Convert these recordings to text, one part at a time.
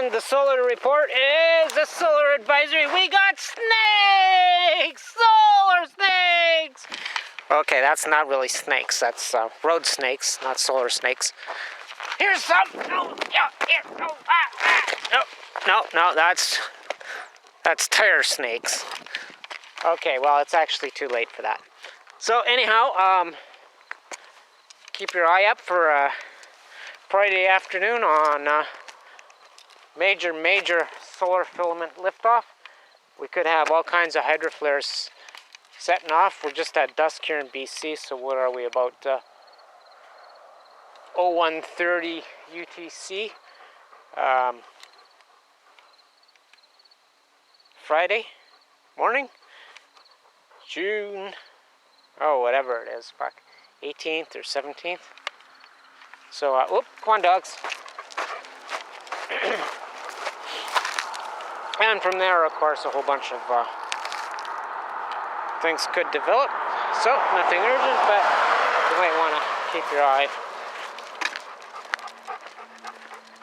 And the solar report is the solar advisory. We got snakes! Solar snakes! Okay, that's not really snakes. That's road snakes, not solar snakes. Here's some. No, here. No, that's tire snakes. Okay, well, it's actually too late for that. So anyhow, keep your eye up for Friday afternoon on major solar filament liftoff. We could have all kinds of hydroflares setting off. We're just at dusk here in BC, so what are we, about 0130 UTC. Friday morning, June, whatever it is, fuck, 18th or 17th. So, come on, dogs. And from there, of course, a whole bunch of things could develop. So, nothing urgent, but you might want to keep your eye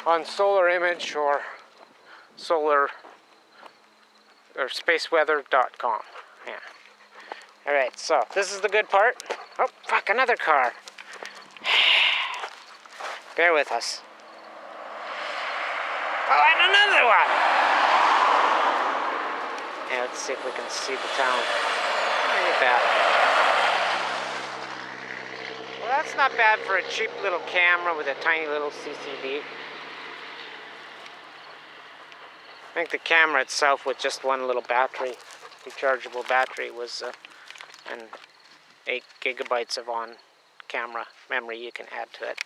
on Solar Image or spaceweather.com. Yeah. Alright, so this is the good part. Oh, fuck, another car. Bear with us. Oh, and another one! Yeah, let's see if we can see the town. Ain't bad. Well, that's not bad for a cheap little camera with a tiny little CCD. I think the camera itself with just one little battery, rechargeable battery, was and 8 gigabytes of on-camera memory you can add to it.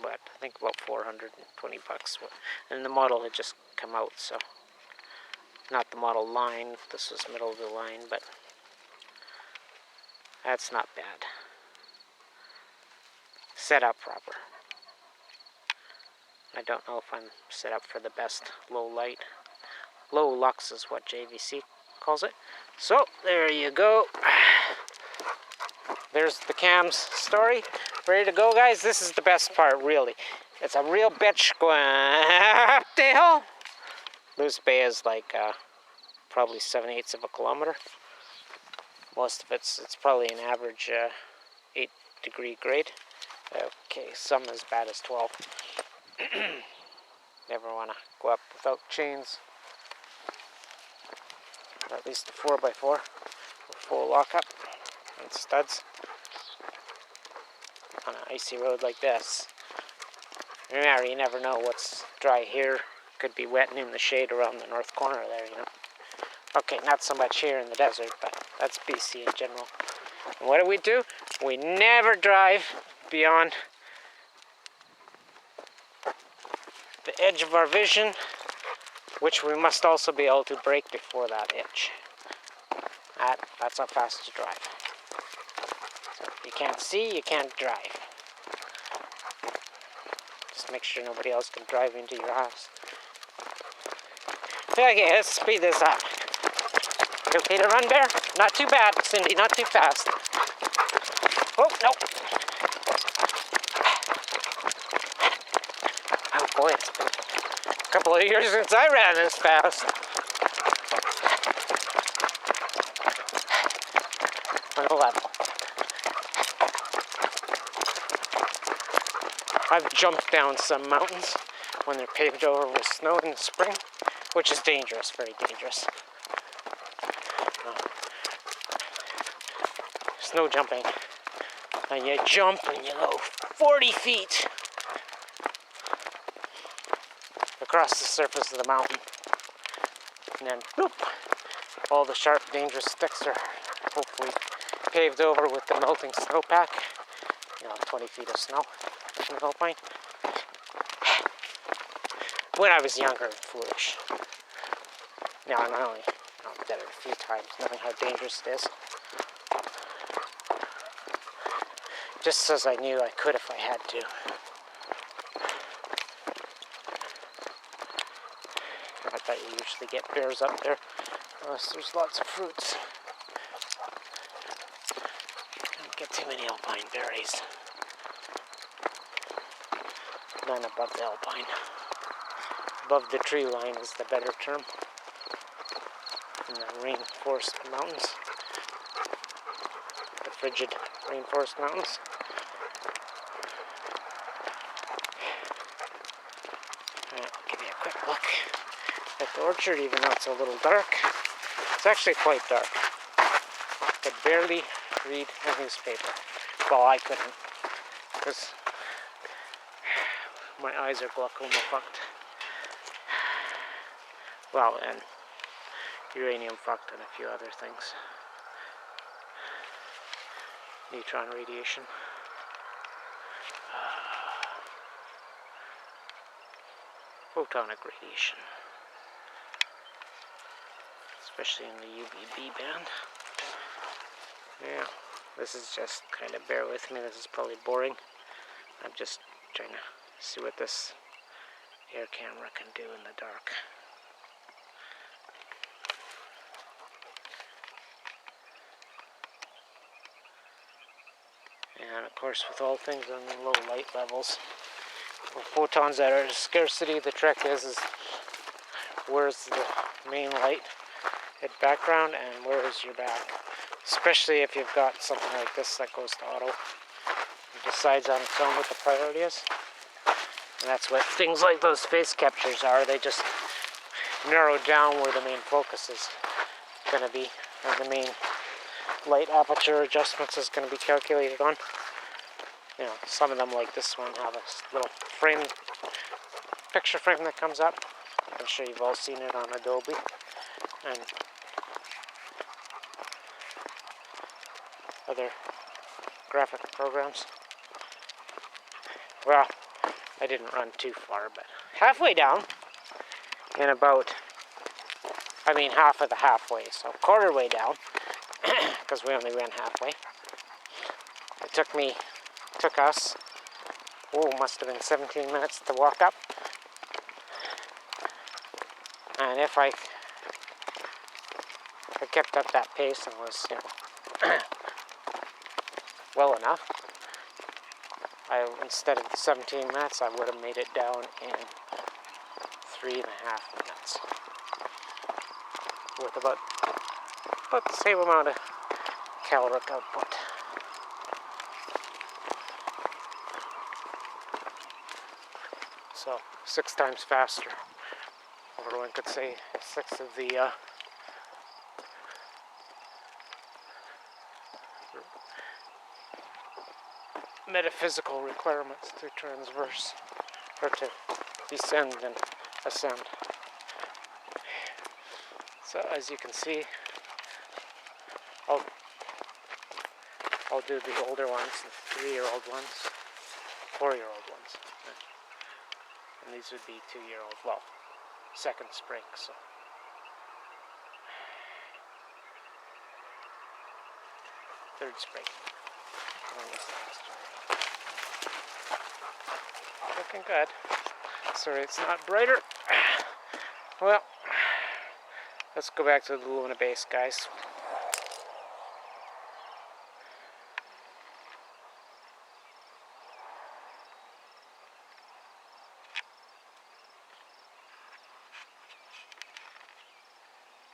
But I think about $420. And the model had just come out, so not the model line. This was middle of the line, but that's not bad. Set up proper. I don't know if I'm set up for the best low light. Low lux is what JVC calls it. So, there you go. There's the cam's story. Ready to go, guys? This is the best part, really. It's a real bitch going up the hill. Lewis Bay is like probably 7/8 of a kilometer. Most of it's probably an average 8-degree grade. Okay, some as bad as 12. Never want to go up without chains. Or at least a 4x4 with full lockup and studs on an icy road like this. Remember, you never know what's dry here. Could be wet and in the shade around the north corner there, you know. Okay, not so much here in the desert, but that's BC in general. And what do? We never drive beyond the edge of our vision, which we must also be able to brake before that edge. That's how fast you drive. So if you can't see, you can't drive. Just make sure nobody else can drive into your house. Okay, let's speed this up. You okay to run, Bear? Not too bad, Cindy, not too fast. Oh, no. Oh boy, it's been a couple of years since I ran this fast. On a level. I've jumped down some mountains when they're paved over with snow in the spring, which is dangerous, very dangerous. Snow jumping. And you jump and you go 40 feet across the surface of the mountain. And then, whoop, all the sharp, dangerous sticks are hopefully paved over with the melting snowpack. 20 feet of snow in the alpine. When I was younger and foolish. Now I'm only, I've done it a few times, knowing how dangerous it is. Just as I knew I could if I had to. I thought you usually get bears up there, unless there's lots of fruits. Don't get too many alpine berries. than above the alpine. Above the tree line is the better term. In the rainforest mountains. The frigid rainforest mountains. Alright, I'll give you a quick look at the orchard, even though it's a little dark. It's actually quite dark. I could barely read a newspaper. Well, I couldn't, because my eyes are glaucoma fucked. Well, and uranium fucked and a few other things. Neutron radiation. Photonic radiation. Especially in the UVB band. Yeah, this is just kind of, bear with me, this is probably boring. I'm just trying to see what this air camera can do in the dark. And of course, with all things on low light levels, with photons that are scarcity, the trick is where's the main light at background and where is your back. Especially if you've got something like this that goes to auto. It decides on its own what the priority is. And that's what things like those face captures are. They just narrow down where the main focus is going to be. And the main light aperture adjustments is going to be calculated on. You know, some of them like this one have a little frame, picture frame that comes up. I'm sure you've all seen it on Adobe. And other graphic programs. Well, I didn't run too far, but halfway down, and about, I mean half of the halfway, so quarter way down, because we only ran halfway. It took us, must have been 17 minutes to walk up. And if I kept up that pace and was, well enough, instead of 17 minutes, I would have made it down in 3.5 minutes. With about the same amount of caloric output. So, 6 times faster. Or one could say 6 of the metaphysical requirements to transverse, or to descend and ascend. So as you can see, I'll do the older ones, the 3-year-old ones, 4-year-old ones, and these would be 2-year-old, well, second spring, so. Third spring. Looking good. Sorry it's not brighter. Well, let's go back to the Luna base, guys.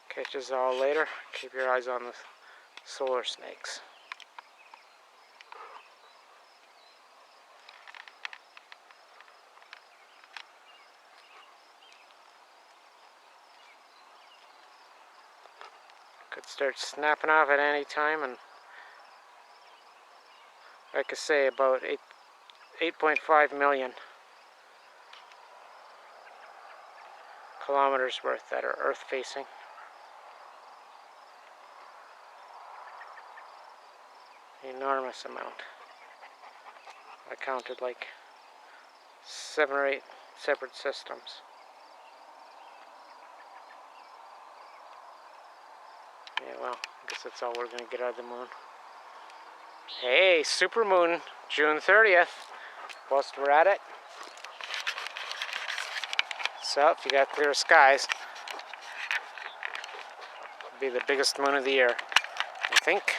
Catch us all later. Keep your eyes on the solar snakes. Could start snapping off at any time, and like I say, about 8.5 million kilometers worth that are Earth facing. Enormous amount. I counted like 7 or 8 separate systems. Yeah, well, I guess that's all we're going to get out of the moon. Hey, supermoon, June 30th, whilst we're at it. So, if you got clear skies, it'll be the biggest moon of the year, I think.